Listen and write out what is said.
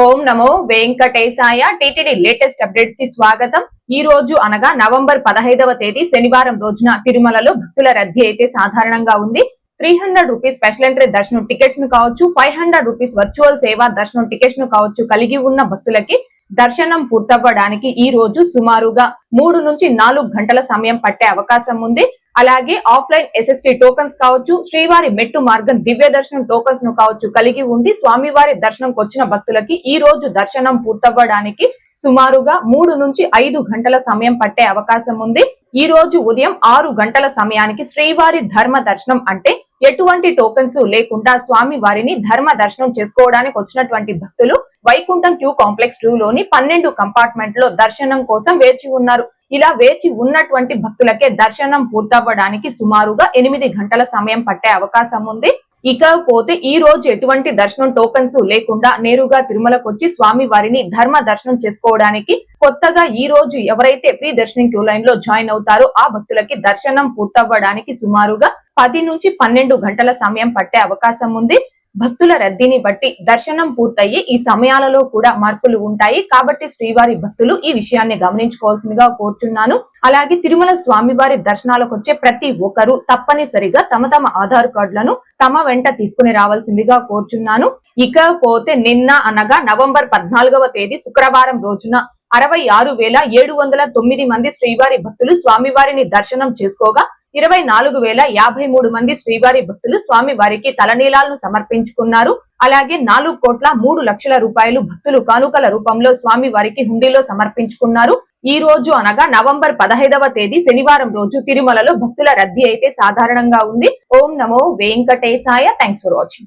ఓం నమో వెంకటేశాయ. TTD latest updates కి స్వాగతం. ఈ రోజు అనగా నవంబర్ 15వ తేదీ శనివారం రోజున తిరుమలలో భక్తుల రద్దీ అయితే సాధారణంగా ఉంది. 300 రూపీస్ స్పెషల్ ఎంట్రీ దర్శనం టికెట్స్ ను కావచ్చు, 500 రూపీస్ వర్చువల్ సేవా దర్శనం టికెట్స్ ను కావచ్చు కలిగి ఉన్న భక్తులకి దర్శనం పూర్తవ్వడానికి ఈ రోజు సుమారుగా 3 నుంచి 4 గంటల సమయం పట్టే అవకాశం ఉంది. అలాగే ఆఫ్లైన్ ఎస్ఎస్టీ టోకన్స్ కావచ్చు, శ్రీవారి మెట్టు మార్గం దివ్య దర్శనం టోకన్స్ ను కావచ్చు కలిగి ఉండి స్వామివారి దర్శనంకి వచ్చిన భక్తులకి ఈ రోజు దర్శనం పూర్తవ్వడానికి సుమారుగా 3 నుంచి 5 గంటల సమయం పట్టే అవకాశం ఉంది. ఈ రోజు ఉదయం 6 గంటల సమయానికి శ్రీవారి ధర్మ దర్శనం అంటే ఎటువంటి టోకన్స్ లేకుండా స్వామి వారిని ధర్మ దర్శనం చేసుకోవడానికి వచ్చినటువంటి భక్తులు వైకుంఠం క్యూ కాంప్లెక్స్ 2 లోని 12 కంపార్ట్మెంట్ లో దర్శనం కోసం వేచి ఉన్నారు. ఇలా వేచి ఉన్నటువంటి భక్తులకే దర్శనం పూర్తవ్వడానికి సుమారుగా 8 గంటల సమయం పట్టే అవకాశం ఉంది. ఇకపోతే ఈ రోజు ఎటువంటి దర్శనం టోకన్స్ లేకుండా నేరుగా తిరుమలకు వచ్చి స్వామి వారిని ధర్మ దర్శనం చేసుకోవడానికి కొత్తగా ఈ రోజు ఎవరైతే ప్రీ దర్శనం క్యూ లైన్ లో జాయిన్ అవుతారో ఆ భక్తులకి దర్శనం పూర్తవ్వడానికి సుమారుగా 10 నుంచి 12 గంటల సమయం పట్టే అవకాశం ఉంది. భక్తుల రద్దీని బట్టి దర్శనం పూర్తయ్యి ఈ సమయాలలో కూడా మార్పులు ఉంటాయి. కాబట్టి శ్రీవారి భక్తులు ఈ విషయాన్ని గమనించుకోవాల్సిందిగా కోరుచున్నాను. అలాగే తిరుమల స్వామివారి దర్శనాలకు వచ్చే ప్రతి ఒక్కరూ తప్పనిసరిగా తమ ఆధార్ కార్డులను తమ వెంట తీసుకుని రావాల్సిందిగా కోరుచున్నాను. ఇకపోతే నిన్న అనగా నవంబర్ 14వ తేదీ శుక్రవారం రోజున 66,709 మంది శ్రీవారి భక్తులు స్వామివారిని దర్శనం చేసుకోగా 24,053 మంది శ్రీవారి భక్తులు స్వామి వారికి తలనీలాలను సమర్పించుకున్నారు. అలాగే 4,03,00,000 రూపాయలు భక్తులు కానుకల రూపంలో స్వామి వారికి హుండీలో సమర్పించుకున్నారు. ఈ రోజు అనగా నవంబర్ 15వ తేదీ శనివారం రోజు తిరుమలలో భక్తుల రద్దీ అయితే సాధారణంగా ఉంది. ఓం నమో వెంకటేశాయ. Thanks for watching.